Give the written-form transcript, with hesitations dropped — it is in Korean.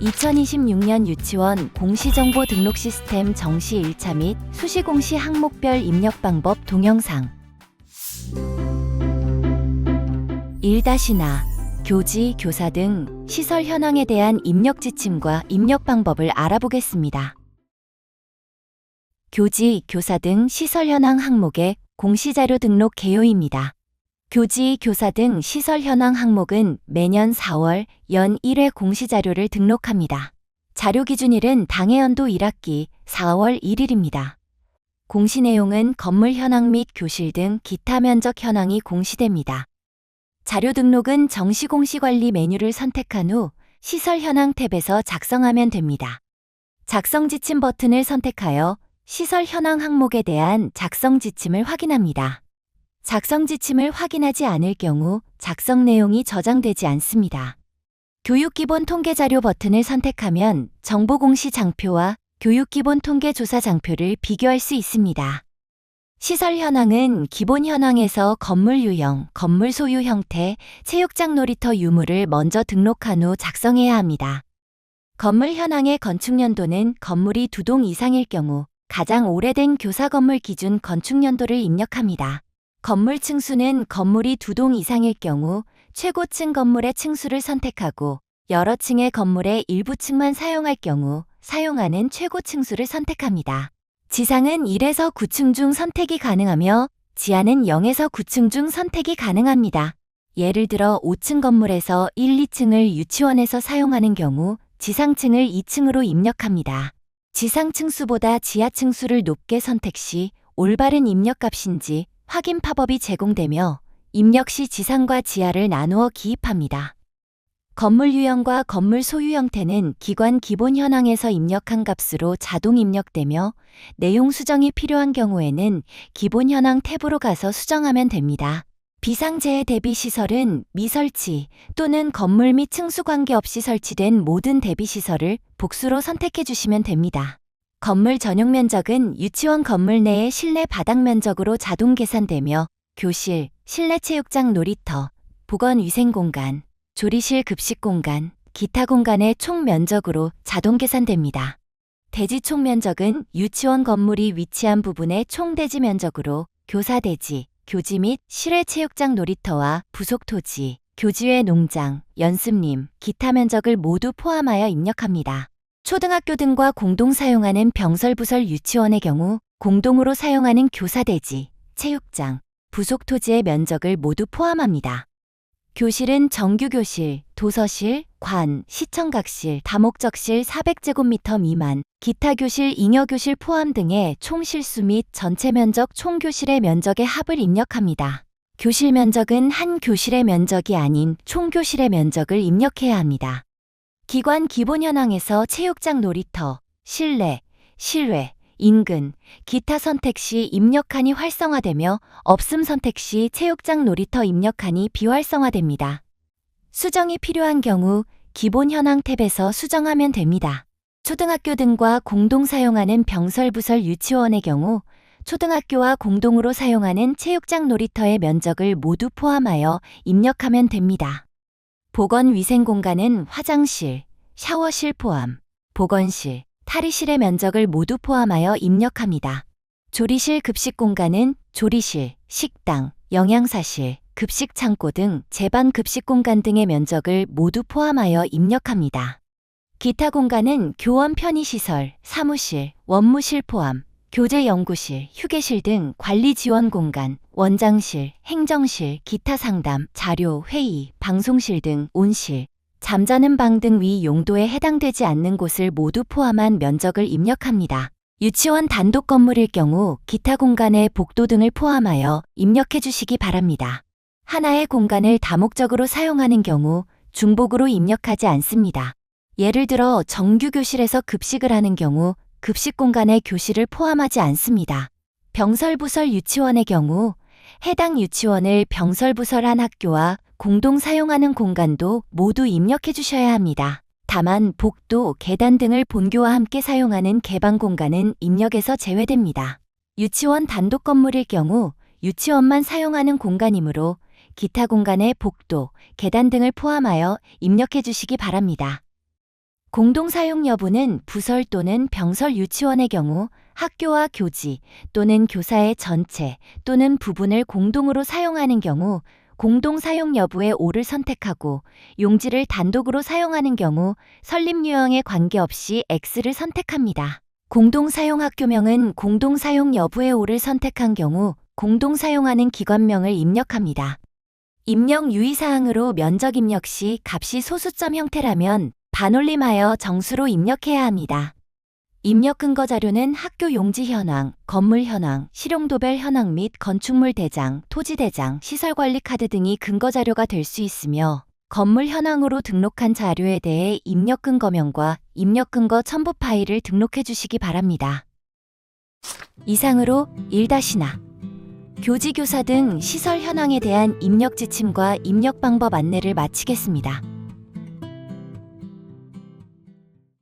2026년 유치원 공시정보 등록 시스템 정시 1차 및 수시 공시 항목별 입력 방법 동영상 1-나 교지, 교사 등 시설 현황에 대한 입력 지침과 입력 방법을 알아보겠습니다. 교지, 교사 등 시설 현황 항목의 공시자료 등록 개요입니다. 교지, 교사 등 시설 현황 항목은 매년 4월 연 1회 공시자료를 등록합니다. 자료 기준일은 당해연도 1학기 4월 1일입니다. 공시 내용은 건물 현황 및 교실 등 기타 면적 현황이 공시됩니다. 자료 등록은 정시 공시 관리 메뉴를 선택한 후 시설 현황 탭에서 작성하면 됩니다. 작성 지침 버튼을 선택하여 시설 현황 항목에 대한 작성 지침을 확인합니다. 작성 지침을 확인하지 않을 경우 작성 내용이 저장되지 않습니다. 교육기본 통계자료 버튼을 선택하면 정보공시 장표와 교육기본 통계조사 장표를 비교할 수 있습니다. 시설 현황은 기본 현황에서 건물 유형, 건물 소유 형태, 체육장 놀이터 유무를 먼저 등록한 후 작성해야 합니다. 건물 현황의 건축연도는 건물이 2동 이상일 경우 가장 오래된 교사 건물 기준 건축연도를 입력합니다. 건물 층수는 건물이 2동 이상일 경우 최고층 건물의 층수를 선택하고 여러 층의 건물의 일부 층만 사용할 경우 사용하는 최고 층수를 선택합니다. 지상은 1에서 9층 중 선택이 가능하며 지하는 0에서 9층 중 선택이 가능합니다. 예를 들어 5층 건물에서 1, 2층을 유치원에서 사용하는 경우 지상층을 2층으로 입력합니다. 지상 층수보다 지하 층수를 높게 선택 시 올바른 입력값인지 확인 팝업이 제공되며 입력 시 지상과 지하를 나누어 기입합니다. 건물 유형과 건물 소유 형태는 기관 기본 현황에서 입력한 값으로 자동 입력되며 내용 수정이 필요한 경우에는 기본 현황 탭으로 가서 수정하면 됩니다. 비상재해 대비 시설은 미설치 또는 건물 및 층수 관계없이 설치된 모든 대비 시설을 복수로 선택해 주시면 됩니다. 건물 전용 면적은 유치원 건물 내의 실내 바닥 면적으로 자동 계산되며 교실, 실내 체육장 놀이터, 보건위생공간, 조리실 급식 공간, 기타 공간의 총 면적으로 자동 계산됩니다. 대지 총 면적은 유치원 건물이 위치한 부분의 총 대지 면적으로 교사 대지, 교지 및 실외 체육장 놀이터와 부속 토지, 교지외 농장, 연습림, 기타 면적을 모두 포함하여 입력합니다. 초등학교 등과 공동 사용하는 병설부설 유치원의 경우 공동으로 사용하는 교사대지, 체육장, 부속 토지의 면적을 모두 포함합니다. 교실은 정규교실, 도서실, 관, 시청각실, 다목적실 400제곱미터 미만, 기타 교실, 잉여교실 포함 등의 총 실수 및 전체 면적 총교실의 면적의 합을 입력합니다. 교실 면적은 한 교실의 면적이 아닌 총교실의 면적을 입력해야 합니다. 기관 기본 현황에서 체육장 놀이터, 실내, 실외, 인근, 기타 선택 시 입력칸이 활성화되며 없음 선택 시 체육장 놀이터 입력칸이 비활성화됩니다. 수정이 필요한 경우 기본 현황 탭에서 수정하면 됩니다. 초등학교 등과 공동 사용하는 병설부설 유치원의 경우 초등학교와 공동으로 사용하는 체육장 놀이터의 면적을 모두 포함하여 입력하면 됩니다. 보건위생공간은 화장실, 샤워실 포함, 보건실, 탈의실의 면적을 모두 포함하여 입력합니다. 조리실 급식공간은 조리실, 식당, 영양사실, 급식창고 등 제반 급식공간 등의 면적을 모두 포함하여 입력합니다. 기타 공간은 교원 편의시설, 사무실, 원무실 포함, 교재연구실, 휴게실 등 관리지원공간, 원장실, 행정실, 기타 상담, 자료, 회의, 방송실 등 온실, 잠자는 방 등 위 용도에 해당되지 않는 곳을 모두 포함한 면적을 입력합니다. 유치원 단독 건물일 경우 기타 공간에 복도 등을 포함하여 입력해 주시기 바랍니다. 하나의 공간을 다목적으로 사용하는 경우 중복으로 입력하지 않습니다. 예를 들어 정규교실에서 급식을 하는 경우 급식 공간에 교실을 포함하지 않습니다. 병설부설 유치원의 경우 해당 유치원을 병설부설한 학교와 공동 사용하는 공간도 모두 입력해 주셔야 합니다. 다만 복도, 계단 등을 본교와 함께 사용하는 개방 공간은 입력에서 제외됩니다. 유치원 단독 건물일 경우 유치원만 사용하는 공간이므로 기타 공간에 복도, 계단 등을 포함하여 입력해 주시기 바랍니다. 공동사용 여부는 부설 또는 병설 유치원의 경우 학교와 교지 또는 교사의 전체 또는 부분을 공동으로 사용하는 경우 공동사용 여부의 O를 선택하고 용지를 단독으로 사용하는 경우 설립 유형에 관계없이 X를 선택합니다. 공동사용 학교명은 공동사용 여부의 O를 선택한 경우 공동사용하는 기관명을 입력합니다. 입력 유의사항으로 면적 입력 시 값이 소수점 형태라면 반올림하여 정수로 입력해야 합니다. 입력 근거 자료는 학교 용지 현황, 건물 현황, 실용도별 현황 및 건축물 대장, 토지 대장, 시설관리 카드 등이 근거 자료가 될 수 있으며 건물 현황으로 등록한 자료에 대해 입력 근거명과 입력 근거 첨부 파일을 등록해 주시기 바랍니다. 이상으로 1-나 교지 교사 등 시설 현황에 대한 입력 지침과 입력 방법 안내를 마치겠습니다.